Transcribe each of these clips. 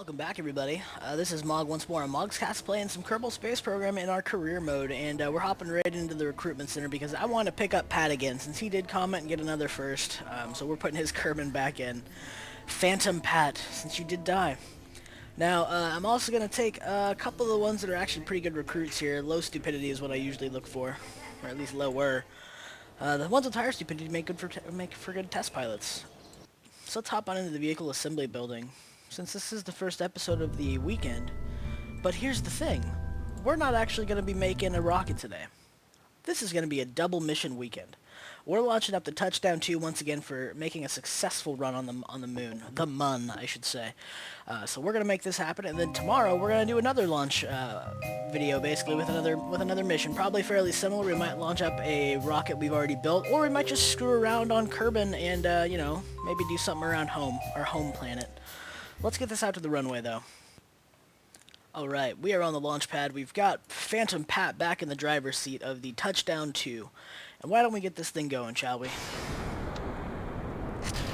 Welcome back, everybody. This is Mog once more on Mog's Cast playing some Kerbal Space Program in our career mode, and we're hopping right into the recruitment center because I want to pick up Pat again since he did comment and get another first. So we're putting his Kerbin back in. Phantom Pat, since you did die. Now, I'm also going to take a couple of the ones that are actually pretty good recruits here. Low stupidity is what I usually look for, or at least lower. The ones with higher stupidity make for good test pilots. So let's hop on into the vehicle assembly building, since this is the first episode of the weekend. But here's the thing. We're not actually going to be making a rocket today. This is going to be a double mission weekend. We're launching up the Touchdown 2 once again for making a successful run on the moon. The mun, I should say. So we're going to make this happen, and then tomorrow we're going to do another launch video, basically, with another mission. Probably fairly similar. We might launch up a rocket we've already built, or we might just screw around on Kerbin and, maybe do something around home, our home planet. Let's get this out to the runway, though. Alright, we are on the launch pad. We've got Phantom Pat back in the driver's seat of the Touchdown 2. And why don't we get this thing going, shall we?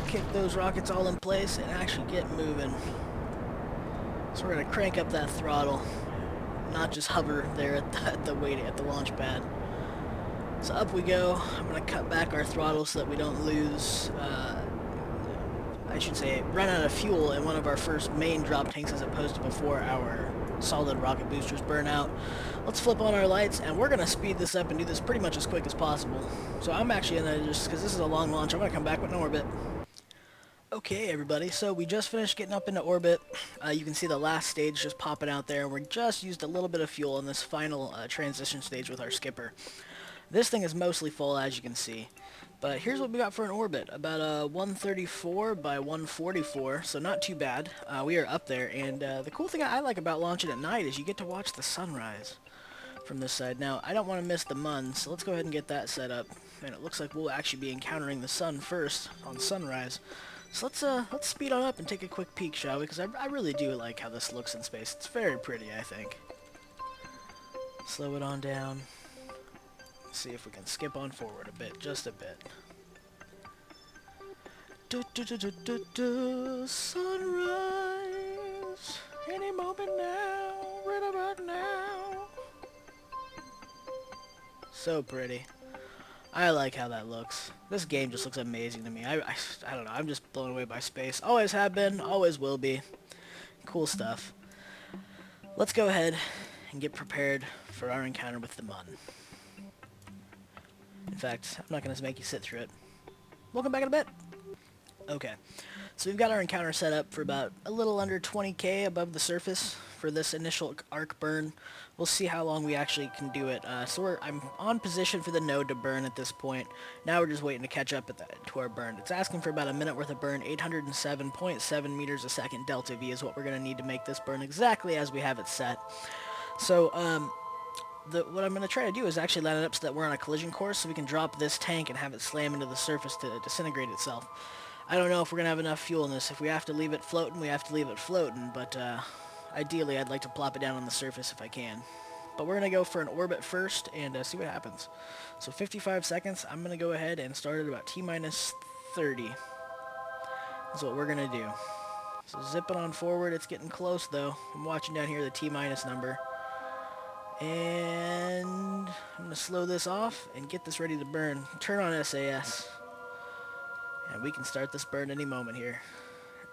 Kick those rockets all in place and actually get moving. So we're going to crank up that throttle, not just hover there at the launch pad. So up we go. I'm going to cut back our throttle so that we don't lose, I should say, run out of fuel in one of our first main drop tanks as opposed to before our solid rocket boosters burn out. Let's flip on our lights, and we're going to speed this up and do this pretty much as quick as possible. So I'm actually going to just, because this is a long launch, I'm going to come back with an orbit. Okay, everybody, so we just finished getting up into orbit. You can see the last stage just popping out there. We just used a little bit of fuel in this final transition stage with our skipper. This thing is mostly full, as you can see. But here's what we got for an orbit. About 134 by 144, so not too bad. We are up there, and the cool thing I like about launching at night is you get to watch the sunrise from this side. Now, I don't want to miss the mun, so let's go ahead and get that set up. And it looks like we'll actually be encountering the sun first on sunrise. So let's speed on up and take a quick peek, shall we? Because I really do like how this looks in space. It's very pretty, I think. Slow it on down. See if we can skip on forward a bit, just a bit. Sunrise, any moment now, right about now. So pretty. I like how that looks. This game just looks amazing to me. I don't know, I'm just blown away by space. Always have been, always will be. Cool stuff. Let's go ahead and get prepared for our encounter with the mun. In fact, I'm not going to make you sit through it. Welcome back in a bit. Okay, so we've got our encounter set up for about a little under 20k above the surface for this initial arc burn. We'll see how long we actually can do it. I'm on position for the node to burn at this point. Now we're just waiting to catch up to our burn. It's asking for about a minute worth of burn. 807.7 meters a second delta V is what we're going to need to make this burn exactly as we have it set. So, what I'm going to try to do is actually line it up so that we're on a collision course so we can drop this tank and have it slam into the surface to disintegrate itself. I don't know if we're going to have enough fuel in this. If we have to leave it floating, we have to leave it floating, but ideally I'd like to plop it down on the surface if I can. But we're going to go for an orbit first and see what happens. So 55 seconds, I'm going to go ahead and start at about T-minus 30. That's what we're going to do. So zipping on forward, it's getting close though. I'm watching down here the T-minus number. And I'm going to slow this off and get this ready to burn. Turn on SAS. And we can start this burn any moment here.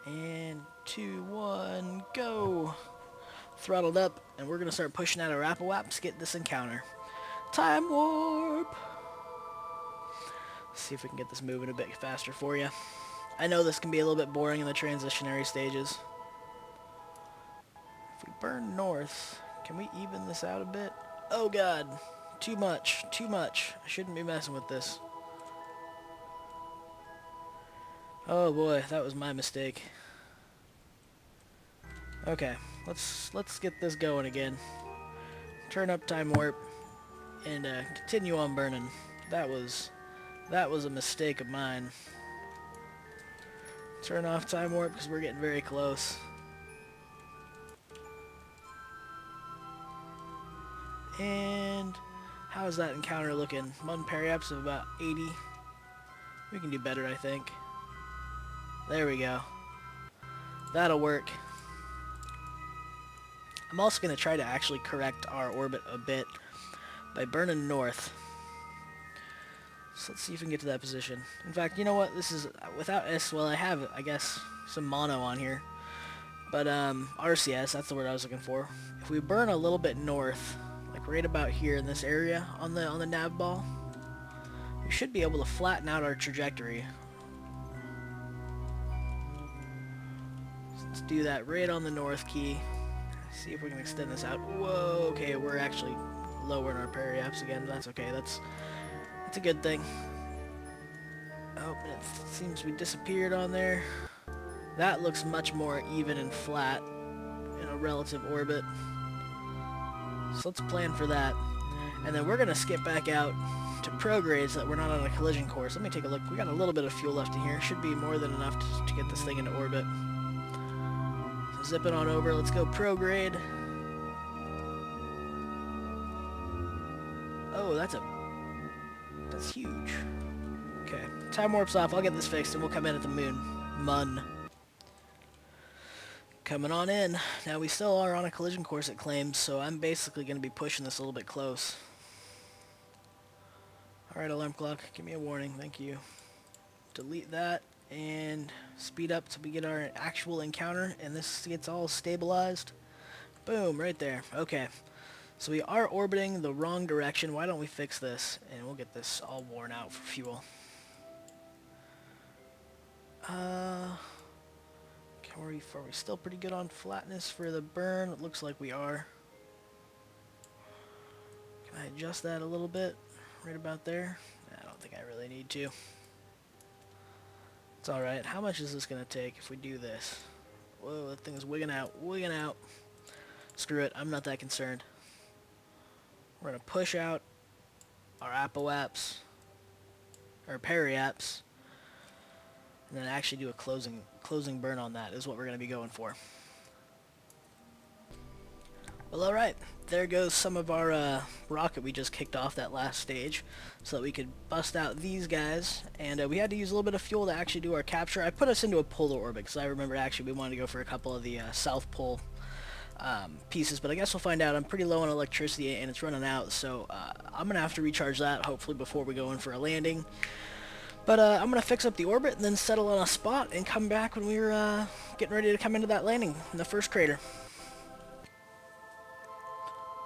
And 2, 1, go! Throttled up, and we're going to start pushing out our Apple-Waps to get this encounter. Time warp! Let's see if we can get this moving a bit faster for you. I know this can be a little bit boring in the transitionary stages. If we burn north, can we even this out a bit? Oh god, too much, too much. I shouldn't be messing with this. Oh boy, that was my mistake. Okay, let's get this going again. Turn up time warp and continue on burning. That was a mistake of mine. Turn off time warp because we're getting very close. And how's that encounter looking? Mun periaps of about 80. We can do better, I think. There we go. That'll work. I'm also going to try to actually correct our orbit a bit by burning north. So let's see if we can get to that position. In fact, you know what? This is without S. Well, I have, I guess, some mono on here. But RCS, that's the word I was looking for. If we burn a little bit north, like right about here in this area on the nav ball, we should be able to flatten out our trajectory. So let's do that right on the north key. See if we can extend this out. Whoa, okay, we're actually lowering our periaps again. That's okay. That's a good thing. Oh, and it seems we disappeared on there. That looks much more even and flat in a relative orbit. So let's plan for that. And then we're going to skip back out to prograde so that we're not on a collision course. Let me take a look. We got a little bit of fuel left in here. Should be more than enough to get this thing into orbit. So zip it on over. Let's go prograde. Oh, that's huge. Okay, time warp's off. I'll get this fixed and we'll come in at the moon. Coming on in. Now we still are on a collision course it claims, so I'm basically going to be pushing this a little bit close. Alright, alarm clock, give me a warning, thank you. Delete that and speed up till we get our actual encounter and this gets all stabilized. Boom, right there. Okay. So we are orbiting the wrong direction. Why don't we fix this and we'll get this all worn out for fuel. Are we still pretty good on flatness for the burn? It looks like we are. Can I adjust that a little bit? Right about there? I don't think I really need to. It's alright. How much is this going to take if we do this? Whoa, that thing is wigging out. Screw it. I'm not that concerned. We're going to push out our apoaps, or periaps, and then actually do a closing burn on that is what we're going to be going for. Well, alright, there goes some of our rocket we just kicked off that last stage so that we could bust out these guys, and we had to use a little bit of fuel to actually do our capture. I put us into a polar orbit because I remember actually we wanted to go for a couple of the South Pole pieces, but I guess we'll find out. I'm pretty low on electricity and it's running out, so I'm going to have to recharge that hopefully before we go in for a landing. But I'm going to fix up the orbit and then settle on a spot and come back when we're getting ready to come into that landing in the first crater.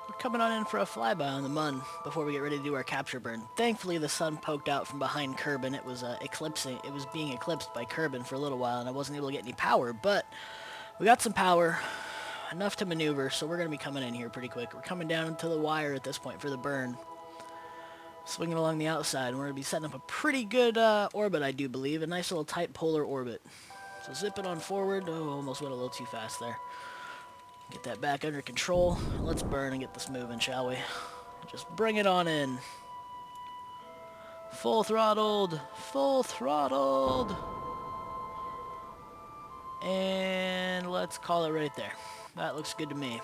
We're coming on in for a flyby on the Mun before we get ready to do our capture burn. Thankfully the sun poked out from behind Kerbal. It was it was being eclipsed by Kerbal for a little while and I wasn't able to get any power, but we got some power, enough to maneuver, so we're going to be coming in here pretty quick. We're coming down to the wire at this point for the burn. Swinging along the outside, and we're going to be setting up a pretty good orbit, I do believe. A nice little tight polar orbit. So zip it on forward. Oh, almost went a little too fast there. Get that back under control. Let's burn and get this moving, shall we? Just bring it on in. Full throttled. Full throttled. And let's call it right there. That looks good to me.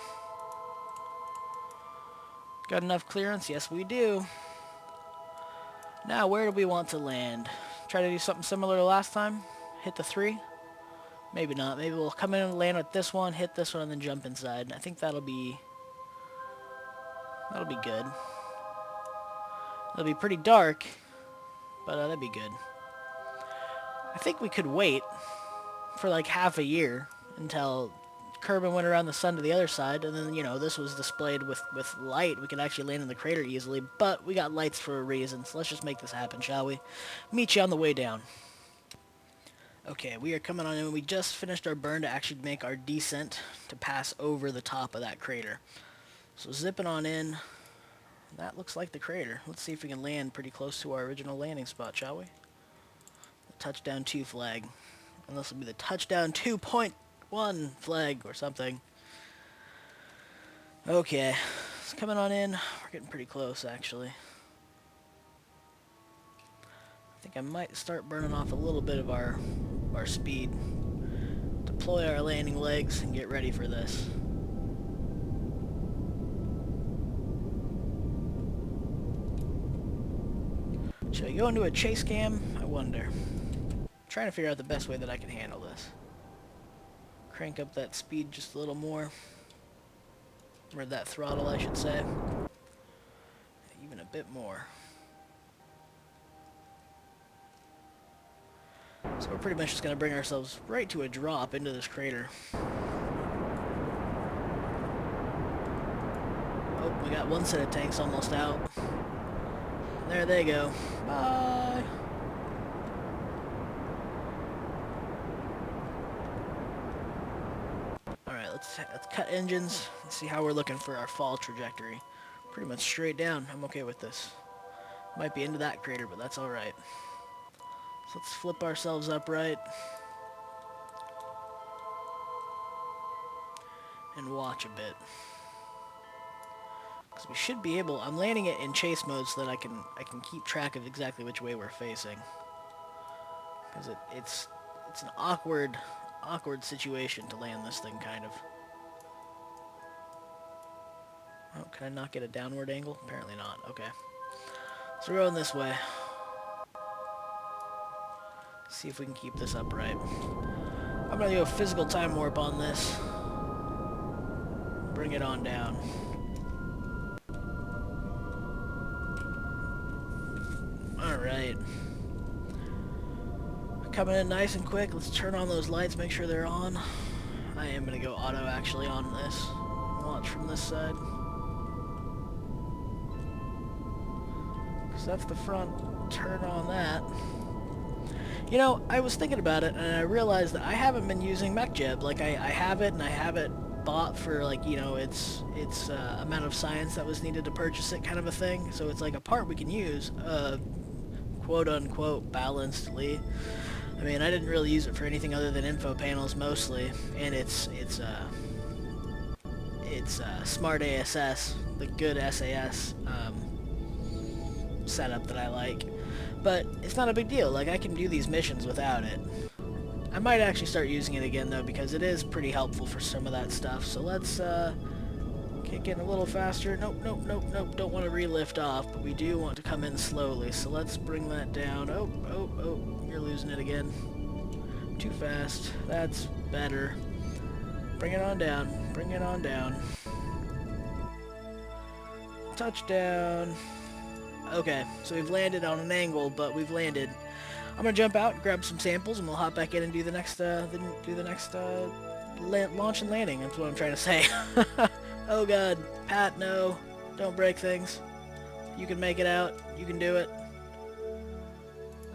Got enough clearance? Yes, we do. Now, where do we want to land? Try to do something similar to last time? Hit the 3? Maybe not. Maybe we'll come in and land with this one, hit this one, and then jump inside. I think that'll be good. It'll be pretty dark, but that'd be good. I think we could wait for like half a year until Kerbal went around the sun to the other side, and then, you know, this was displayed with light. We could actually land in the crater easily, but we got lights for a reason, so let's just make this happen, shall we? Meet you on the way down. Okay, we are coming on in. We just finished our burn to actually make our descent to pass over the top of that crater. So zipping on in. That looks like the crater. Let's see if we can land pretty close to our original landing spot, shall we? The touchdown 2 flag. And this will be the touchdown 2.1 flag or something. Okay, it's coming on in. We're getting pretty close, actually. I think I might start burning off a little bit of our speed. Deploy our landing legs and get ready for this. Should I go into a chase cam? I wonder. I'm trying to figure out the best way that I can handle this. Crank up that speed just a little more. Or that throttle, I should say. Even a bit more. So we're pretty much just going to bring ourselves right to a drop into this crater. Oh, we got one set of tanks almost out. There they go. Bye! Alright, let's cut engines and see how we're looking for our fall trajectory. Pretty much straight down. I'm okay with this. Might be into that crater, but that's alright. So let's flip ourselves upright. And watch a bit. Because we should be able... I'm landing it in chase mode so that I can keep track of exactly which way we're facing. Because it's an awkward situation to land this thing, kind of. Oh, can I not get a downward angle? Apparently not. Okay. So we're going this way. See if we can keep this upright. I'm going to do a physical time warp on this. Bring it on down. Alright. Coming in nice and quick. Let's turn on those lights, make sure they're on. I am going to go auto actually on this. Launch from this side. Because that's the front. Turn on that. You know, I was thinking about it, and I realized that I haven't been using MechJeb. Like, I have it, and I have it bought for, like, you know, its amount of science that was needed to purchase it, kind of a thing. So it's like a part we can use, quote-unquote, balancedly. I mean, I didn't really use it for anything other than info panels, mostly, and it's Smart ASS, the good SAS setup that I like. But it's not a big deal. Like, I can do these missions without it. I might actually start using it again, though, because it is pretty helpful for some of that stuff. So let's kick in a little faster. Nope, nope, nope, nope. Don't want to re-lift off, but we do want to come in slowly. So let's bring that down. Oh, oh, oh. You're losing it again. Too fast. That's better. Bring it on down. Bring it on down. Touchdown. Okay, so we've landed on an angle, but we've landed. I'm gonna jump out, grab some samples, and we'll hop back in and do the next launch and landing. That's what I'm trying to say. Oh God, Pat, no, don't break things. You can make it out. You can do it.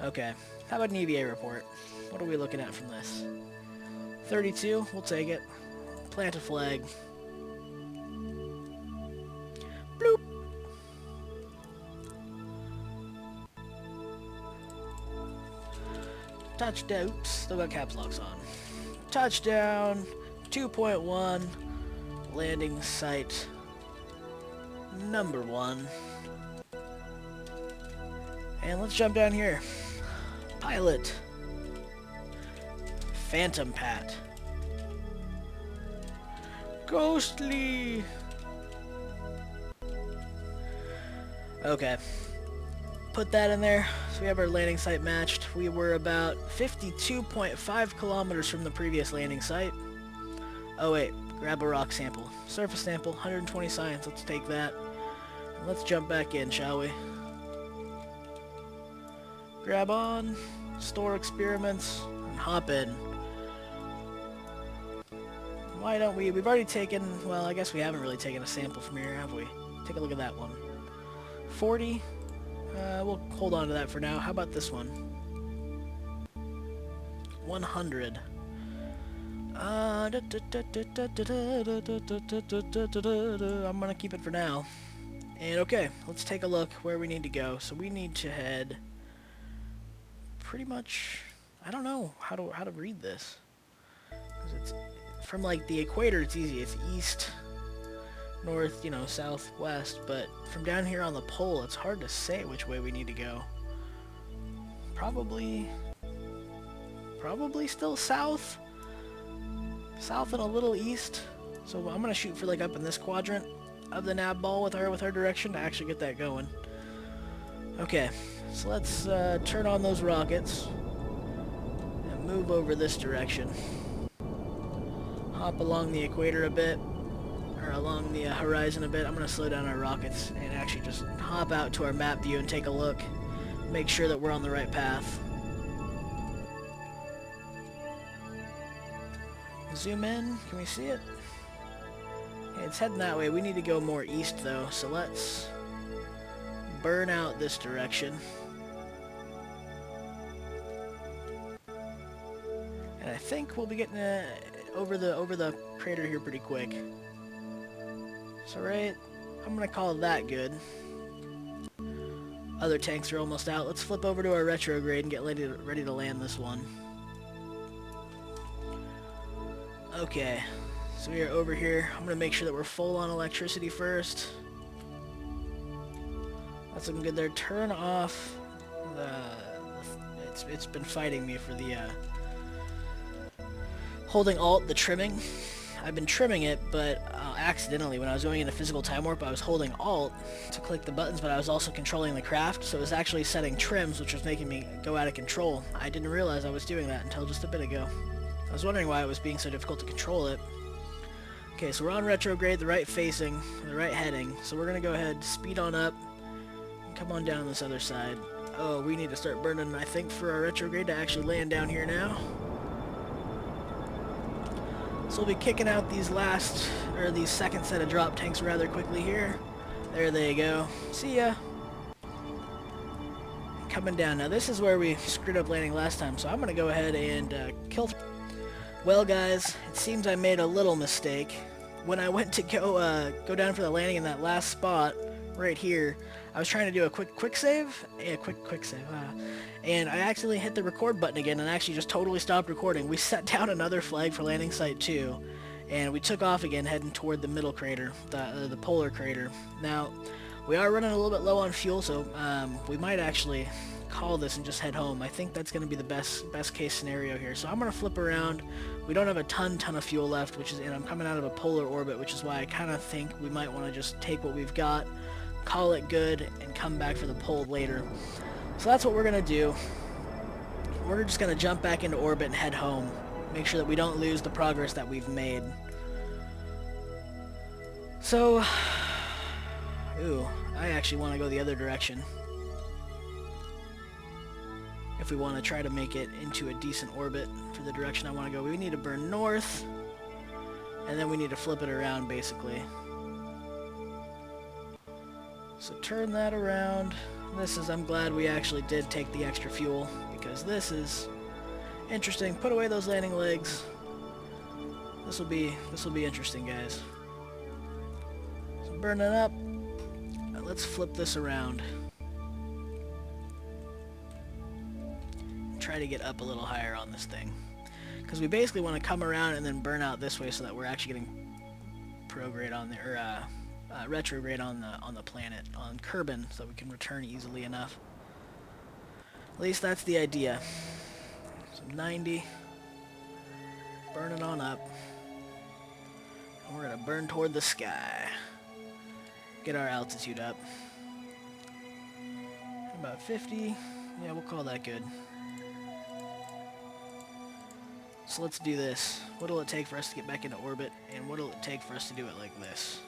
Okay, how about an EVA report? What are we looking at from this? 32. We'll take it. Plant a flag. Bloop. Touchdown. Oops, still got caps locks on. Touchdown. 2.1. Landing site number 1. And let's jump down here. Pilot. Phantom Pat. Ghostly. Okay. Put that in there. So we have our landing site matched. We were about 52.5 kilometers from the previous landing site. Oh wait, grab a rock sample. Surface sample, 120 science. Let's take that. And let's jump back in, shall we? Grab on, store experiments, and hop in. Why don't we? We've already taken, well, I guess we haven't really taken a sample from here, have we? Take a look at that one. 40. We'll hold on to that for now. How about this one? 100. I'm gonna keep it for now. And okay, let's take a look where we need to go. So we need to head pretty much, I don't know how to read this. 'Cause it's from like the equator, it's easy. It's east, north, you know, southwest, but from down here on the pole, it's hard to say which way we need to go. Probably still south and a little east. So I'm gonna shoot for like up in this quadrant of the nav ball with our direction to actually get that going. Okay, so let's turn on those rockets and move over this direction. Hop along the equator a bit. or along the horizon a bit, I'm going to slow down our rockets and actually just hop out to our map view and take a look. Make sure that we're on the right path. Zoom in. Can we see it? Okay, it's heading that way. We need to go more east though, so let's burn out this direction. And I think we'll be getting over the crater here pretty quick. So right, I'm gonna call that good. Other tanks are almost out. Let's flip over to our retrograde and get ready to land this one. Okay, so we are over here. I'm gonna make sure that we're full on electricity first. That's looking good there. Turn off the it's been fighting me for the holding Alt, the trimming. I've been trimming it, but accidentally when I was going into physical time warp, I was holding Alt to click the buttons, but I was also controlling the craft, so it was actually setting trims, which was making me go out of control. I didn't realize I was doing that until just a bit ago. I was wondering why it was being so difficult to control it. Okay, so we're on retrograde, the right facing, the right heading, so we're gonna go ahead, speed on up, and come on down this other side. Oh, we need to start burning, I think, for our retrograde to actually land down here now. So we'll be kicking out these these second set of drop tanks rather quickly here. There they go. See ya. Coming down. Now this is where we screwed up landing last time, so I'm going to go ahead and kill... Well guys, it seems I made a little mistake. When I went to go down for the landing in that last spot, right here, I was trying to do a quick save. Yeah, quick save. And I accidentally hit the record button again and actually just totally stopped recording. We set down another flag for landing site 2, and we took off again heading toward the middle crater, the polar crater. Now, we are running a little bit low on fuel, so we might actually call this and just head home. I think that's going to be the best case scenario here. So I'm going to flip around. We don't have a ton of fuel left, and I'm coming out of a polar orbit, which is why I kind of think we might want to just take what we've got, call it good, and come back for the pole later. So that's what we're going to do. We're just going to jump back into orbit and head home. Make sure that we don't lose the progress that we've made. So, ooh, I actually want to go the other direction. If we want to try to make it into a decent orbit for the direction I want to go, we need to burn north, and then we need to flip it around basically. So turn that around. I'm glad we actually did take the extra fuel, because this is interesting. Put away those landing legs. This will be interesting, guys. So burn it up. Let's flip this around. Try to get up a little higher on this thing, because we basically want to come around and then burn out this way so that we're actually getting prograde on there, retrograde on the planet, on Kerbal, so that we can return easily enough. At least that's the idea. So 90, burn it on up, and we're gonna burn toward the sky. Get our altitude up. About 50. Yeah, we'll call that good. So let's do this. What will it take for us to get back into orbit, and what will it take for us to do it like this?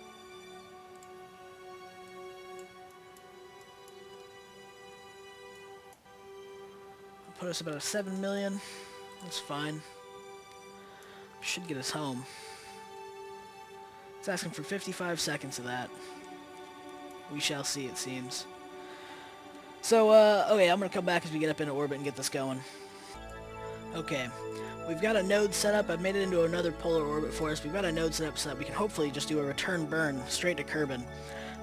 I'll put us about a 7 million. That's fine. Should get us home. It's asking for 55 seconds of that. We shall see, it seems. So, okay, I'm going to come back as we get up into orbit and get this going. Okay, we've got a node set up. I've made it into another polar orbit for us. We've got a node set up so that we can hopefully just do a return burn straight to Kerbal.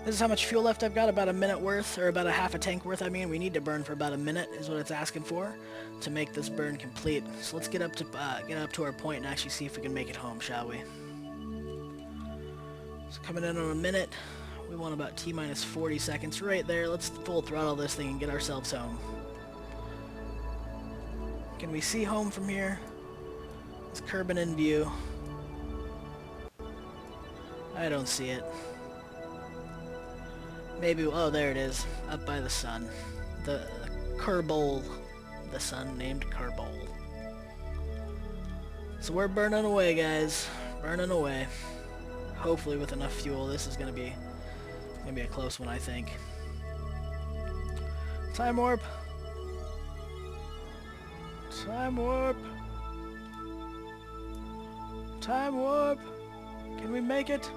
This is how much fuel left I've got, about a minute worth, or about a half a tank worth. I mean, we need to burn for about a minute is what it's asking for to make this burn complete. So let's get up to our point and actually see if we can make it home, shall we? So coming in on a minute. We want about T-minus 40 seconds right there. Let's full throttle this thing and get ourselves home. Can we see home from here? Is Kerbal in view? I don't see it. Maybe, oh, there it is, up by the sun. The Kerbal, the sun named Kerbal. So we're burning away, guys. Burning away. Hopefully with enough fuel. This is gonna be a close one, I think. Time warp. Time warp. Time warp. Can we make it?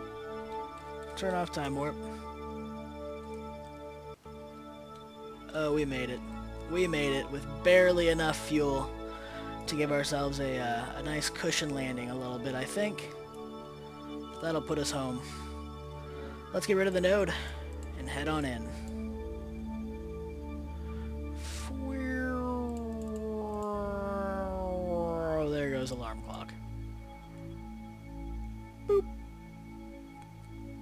Turn off time warp. Oh, we made it. We made it with barely enough fuel to give ourselves a nice cushion landing a little bit, I think. That'll put us home. Let's get rid of the node and head on in. Oh, there goes alarm clock. Boop.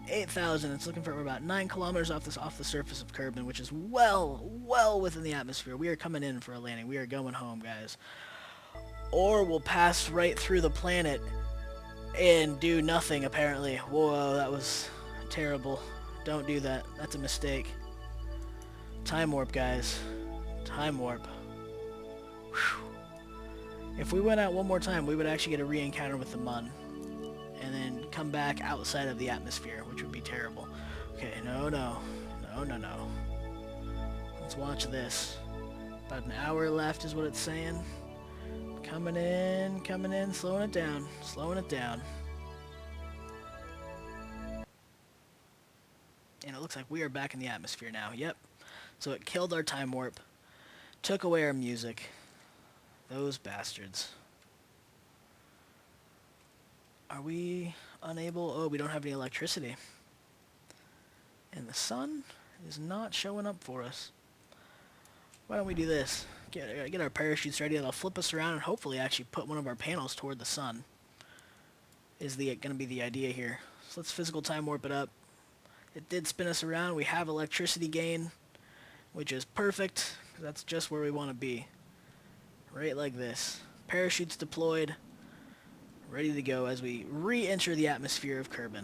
8,000. It's looking for about 9 kilometers off the surface of Kerbal, which is well within the atmosphere. We are coming in for a landing. We are going home, guys. Or we'll pass right through the planet and do nothing, apparently. Whoa, that was terrible. Don't do that. That's a mistake. Time warp, guys. Time warp. Whew. If we went out one more time, we would actually get a re-encounter with the Mun. And then come back outside of the atmosphere, which would be terrible. Okay, no. Let's watch this. About an hour left is what it's saying. Coming in, slowing it down. And it looks like we are back in the atmosphere now. Yep. So it killed our time warp. Took away our music. Those bastards. Are we unable? Oh, we don't have any electricity. And the sun is not showing up for us. Why don't we do this? Get our parachutes ready. That'll flip us around and hopefully actually put one of our panels toward the sun. Is going to be the idea here. So let's physical time warp it up. It did spin us around. We have electricity gain, which is perfect. That's just where we want to be. Right like this. Parachutes deployed. Ready to go as we re-enter the atmosphere of Kerbal.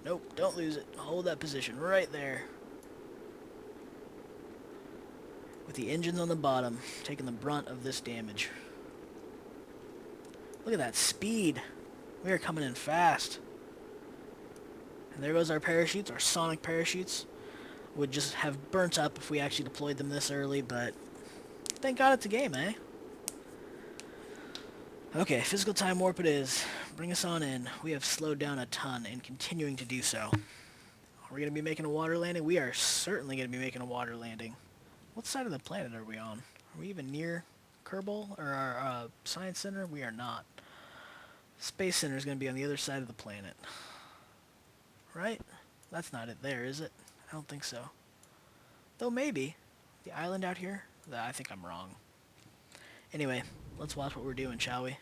Nope, don't lose it. Hold that position right there. With the engines on the bottom, taking the brunt of this damage. Look at that speed. We are coming in fast. And there goes our parachutes, our sonic parachutes. Would just have burnt up if we actually deployed them this early, but thank God it's a game, eh? Okay, physical time warp it is. Bring us on in. We have slowed down a ton and continuing to do so. Are we going to be making a water landing? We are certainly going to be making a water landing. What side of the planet are we on? Are we even near Kerbal or our science center? We are not. Space center is going to be on the other side of the planet. Right? That's not it there, is it? I don't think so. Though maybe. The island out here? I think I'm wrong. Anyway, let's watch what we're doing, shall we?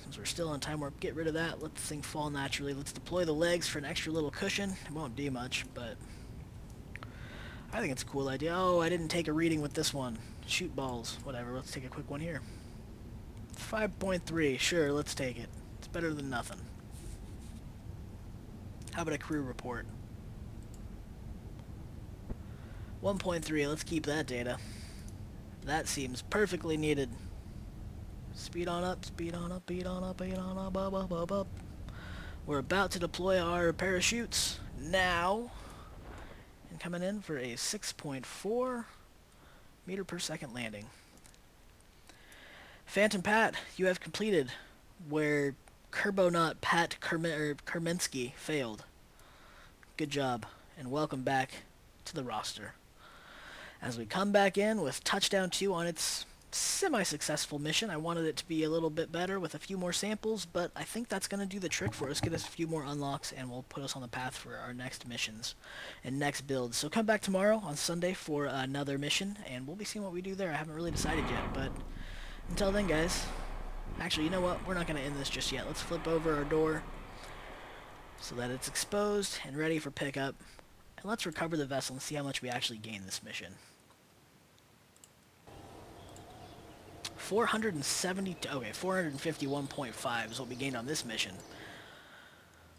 Since we're still on time warp, get rid of that. Let the thing fall naturally. Let's deploy the legs for an extra little cushion. It won't do much, but I think it's a cool idea. Oh, I didn't take a reading with this one. Shoot balls. Whatever, let's take a quick one here. 5.3. Sure, let's take it. It's better than nothing. How about a crew report? 1.3. Let's keep that data. That seems perfectly needed. Speed on up, speed on up, speed on up, speed on up, up, up, up, up. We're about to deploy our parachutes now. And coming in for a 6.4 meter per second landing. Phantom Pat, you have completed where Kerbonaut Pat Kermensky failed. Good job, and welcome back to the roster. As we come back in with Touchdown 2 on its semi-successful mission. I wanted it to be a little bit better with a few more samples, but I think that's going to do the trick for us, get us a few more unlocks, and will put us on the path for our next missions and next builds. So come back tomorrow on Sunday for another mission, and we'll be seeing what we do there. I haven't really decided yet, but until then, guys, actually, you know what? We're not going to end this just yet. Let's flip over our door so that it's exposed and ready for pickup, and let's recover the vessel and see how much we actually gain this mission. 451.5 is what we gained on this mission.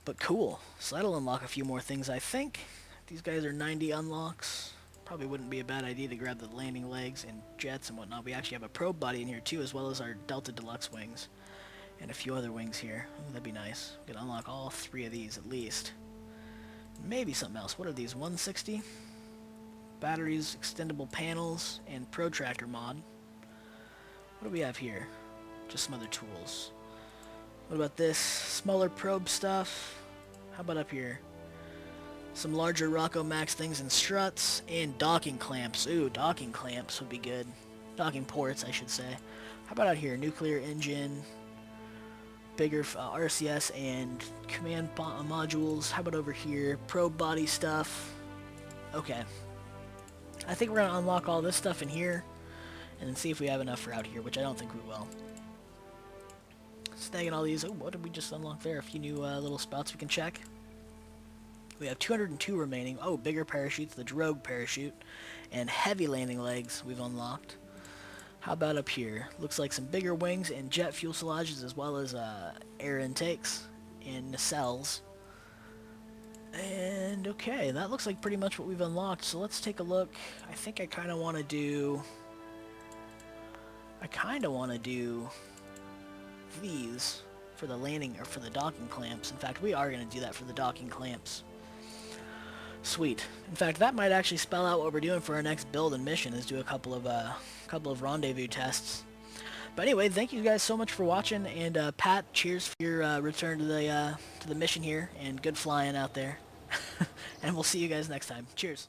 But cool. So that'll unlock a few more things, I think. These guys are 90 unlocks. Probably wouldn't be a bad idea to grab the landing legs and jets and whatnot. We actually have a probe body in here too, as well as our Delta Deluxe wings. And a few other wings here. Ooh, that'd be nice. We can unlock all 3 of these at least. Maybe something else. What are these? 160? Batteries, extendable panels, and protractor mod. What do we have here? Just some other tools. What about this? Smaller probe stuff. How about up here? Some larger Rocco Max things and struts, and docking clamps. Ooh, docking clamps would be good. Docking ports, I should say. How about out here? Nuclear engine, bigger RCS and command modules. How about over here? Probe body stuff. Okay. I think we're going to unlock all this stuff in here, and then see if we have enough for out here, which I don't think we will. Snagging all these. Oh, what did we just unlock there? A few new little spots we can check. We have 202 remaining. Oh, bigger parachutes, the drogue parachute, and heavy landing legs we've unlocked. How about up here? Looks like some bigger wings and jet fuselages, as well as air intakes and nacelles. And okay, that looks like pretty much what we've unlocked. So let's take a look. I think I kind of want to do these for the landing or for the docking clamps. In fact, we are going to do that for the docking clamps. Sweet. In fact, that might actually spell out what we're doing for our next build and mission, is do a couple of rendezvous tests. But anyway, thank you guys so much for watching, and Pat, cheers for your return to the mission here, and good flying out there. And we'll see you guys next time. Cheers.